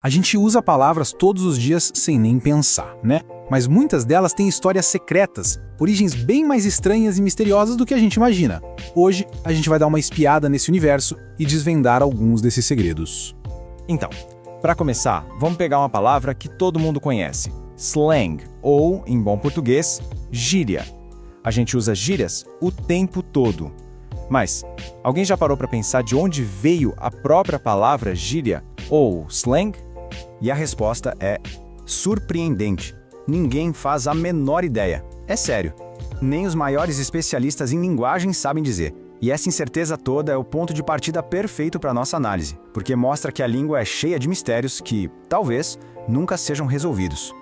A gente usa palavras todos os dias sem nem pensar, né? Mas muitas delas têm histórias secretas, origens bem mais estranhas e misteriosas do que a gente imagina. Hoje, a gente vai dar uma espiada nesse universo e desvendar alguns desses segredos. Então, para começar, vamos pegar uma palavra que todo mundo conhece: slang, ou, em bom português, gíria. A gente usa gírias o tempo todo. Mas, alguém já parou para pensar de onde veio a própria palavra gíria ou slang? E a resposta é surpreendente. Ninguém faz a menor ideia. É sério. Nem os maiores especialistas em linguagem sabem dizer. E essa incerteza toda é o ponto de partida perfeito para nossa análise, porque mostra que a língua é cheia de mistérios que, talvez, nunca sejam resolvidos.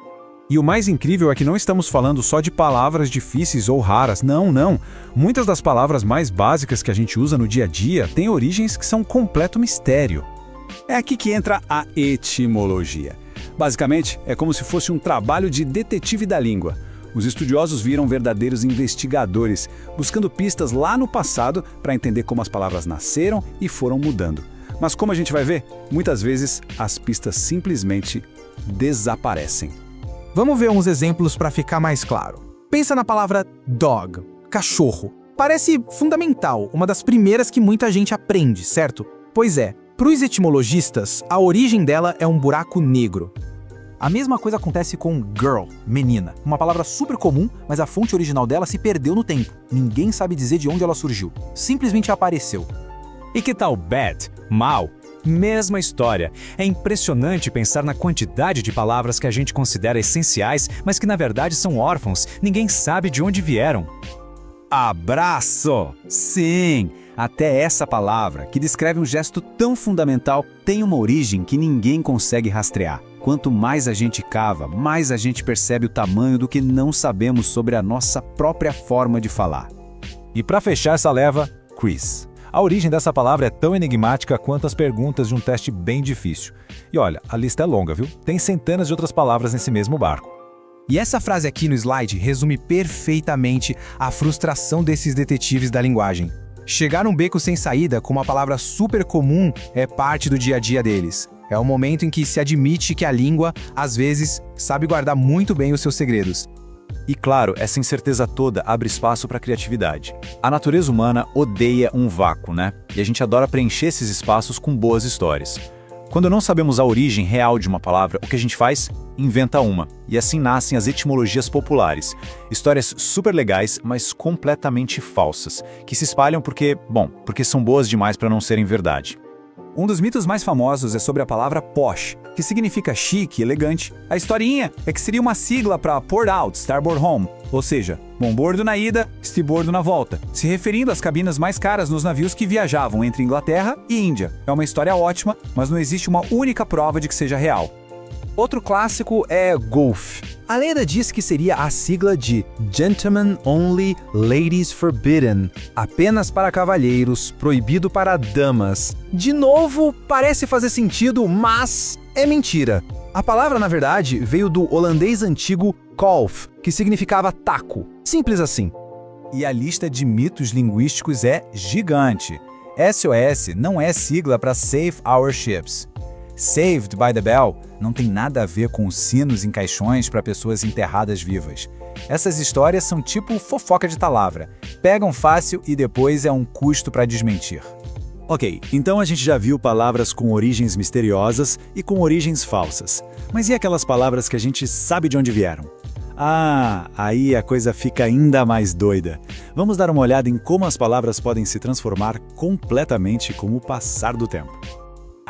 E o mais incrível é que não estamos falando só de palavras difíceis ou raras, não. Muitas das palavras mais básicas que a gente usa no dia a dia têm origens que são um completo mistério. É aqui que entra a etimologia. Basicamente, é como se fosse um trabalho de detetive da língua. Os estudiosos viram verdadeiros investigadores, buscando pistas lá no passado para entender como as palavras nasceram e foram mudando. Mas como a gente vai ver, muitas vezes as pistas simplesmente desaparecem. Vamos ver uns exemplos para ficar mais claro. Pensa na palavra dog, cachorro. Parece fundamental, uma das primeiras que muita gente aprende, certo? Pois é, para os etimologistas, a origem dela é um buraco negro. A mesma coisa acontece com girl, menina. Uma palavra super comum, mas a fonte original dela se perdeu no tempo. Ninguém sabe dizer de onde ela surgiu. Simplesmente apareceu. E que tal bad, mal? Mesma história. É impressionante pensar na quantidade de palavras que a gente considera essenciais, mas que na verdade são órfãos. Ninguém sabe de onde vieram. Abraço! Sim! Até essa palavra, que descreve um gesto tão fundamental, tem uma origem que ninguém consegue rastrear. Quanto mais a gente cava, mais a gente percebe o tamanho do que não sabemos sobre a nossa própria forma de falar. E para fechar essa leva, Chris. A origem dessa palavra é tão enigmática quanto as perguntas de um teste bem difícil. E olha, a lista é longa, viu? Tem centenas de outras palavras nesse mesmo barco. E essa frase aqui no slide resume perfeitamente a frustração desses detetives da linguagem. Chegar num beco sem saída com uma palavra super comum é parte do dia a dia deles. É o momento em que se admite que a língua, às vezes, sabe guardar muito bem os seus segredos. E claro, essa incerteza toda abre espaço para a criatividade. A natureza humana odeia um vácuo, né? E a gente adora preencher esses espaços com boas histórias. Quando não sabemos a origem real de uma palavra, o que a gente faz? Inventa uma. E assim nascem as etimologias populares. Histórias super legais, mas completamente falsas, que se espalham porque são boas demais para não serem verdade. Um dos mitos mais famosos é sobre a palavra posh, que significa chique, elegante. A historinha é que seria uma sigla para port out, starboard home, ou seja, bom bordo na ida, estribordo na volta, se referindo às cabinas mais caras nos navios que viajavam entre Inglaterra e Índia. É uma história ótima, mas não existe uma única prova de que seja real. Outro clássico é golf. A lenda diz que seria a sigla de Gentlemen Only, Ladies Forbidden. Apenas para cavalheiros, proibido para damas. De novo, parece fazer sentido, mas é mentira. A palavra, na verdade, veio do holandês antigo kolf, que significava taco. Simples assim. E a lista de mitos linguísticos é gigante. SOS não é sigla para Save Our Ships. Saved by the Bell não tem nada a ver com sinos em caixões para pessoas enterradas vivas. Essas histórias são tipo fofoca de palavra. Pegam fácil e depois é um custo para desmentir. Ok, então a gente já viu palavras com origens misteriosas e com origens falsas. Mas e aquelas palavras que a gente sabe de onde vieram? Ah, aí a coisa fica ainda mais doida. Vamos dar uma olhada em como as palavras podem se transformar completamente com o passar do tempo.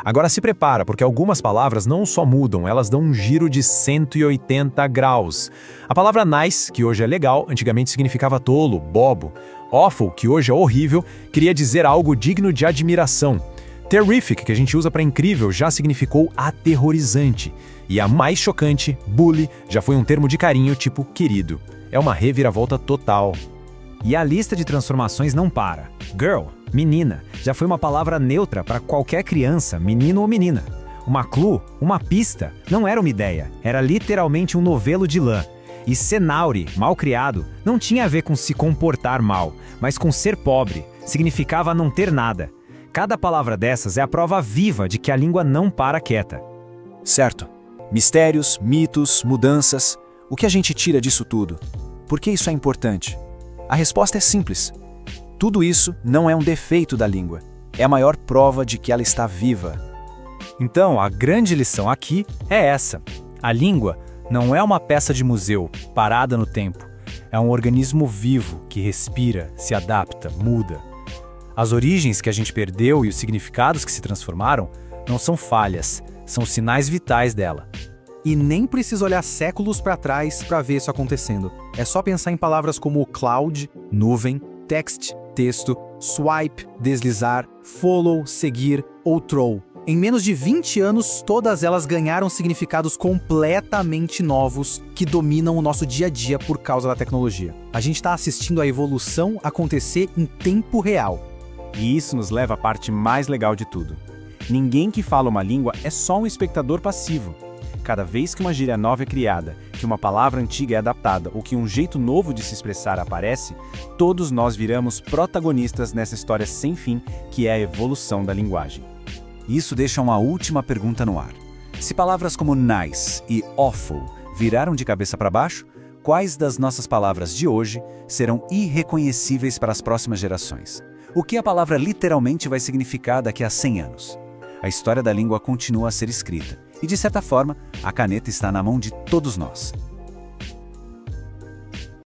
Agora se prepara, porque algumas palavras não só mudam, elas dão um giro de 180 graus. A palavra nice, que hoje é legal, antigamente significava tolo, bobo. Awful, que hoje é horrível, queria dizer algo digno de admiração. Terrific, que a gente usa para incrível, já significou aterrorizante. E a mais chocante, bully, já foi um termo de carinho tipo querido. É uma reviravolta total. E a lista de transformações não para. Girl, menina, já foi uma palavra neutra para qualquer criança, menino ou menina. Uma clue, uma pista, não era uma ideia, era literalmente um novelo de lã. E cenauri, mal criado, não tinha a ver com se comportar mal, mas com ser pobre, significava não ter nada. Cada palavra dessas é a prova viva de que a língua não para quieta. Certo. Mistérios, mitos, mudanças. O que a gente tira disso tudo? Por que isso é importante? A resposta é simples. Tudo isso não é um defeito da língua. É a maior prova de que ela está viva. Então, a grande lição aqui é essa. A língua não é uma peça de museu, parada no tempo. É um organismo vivo que respira, se adapta, muda. As origens que a gente perdeu e os significados que se transformaram não são falhas, são sinais vitais dela. E nem precisa olhar séculos para trás para ver isso acontecendo. É só pensar em palavras como cloud, nuvem, text, texto, swipe, deslizar, follow, seguir ou throw. Em menos de 20 anos, todas elas ganharam significados completamente novos que dominam o nosso dia a dia por causa da tecnologia. A gente está assistindo a evolução acontecer em tempo real. E isso nos leva à parte mais legal de tudo. Ninguém que fala uma língua é só um espectador passivo. Cada vez que uma gíria nova é criada, que uma palavra antiga é adaptada ou que um jeito novo de se expressar aparece, todos nós viramos protagonistas nessa história sem fim que é a evolução da linguagem. Isso deixa uma última pergunta no ar. Se palavras como nice e awful viraram de cabeça para baixo, quais das nossas palavras de hoje serão irreconhecíveis para as próximas gerações? O que a palavra literalmente vai significar daqui a 100 anos? A história da língua continua a ser escrita e, de certa forma, a caneta está na mão de todos nós.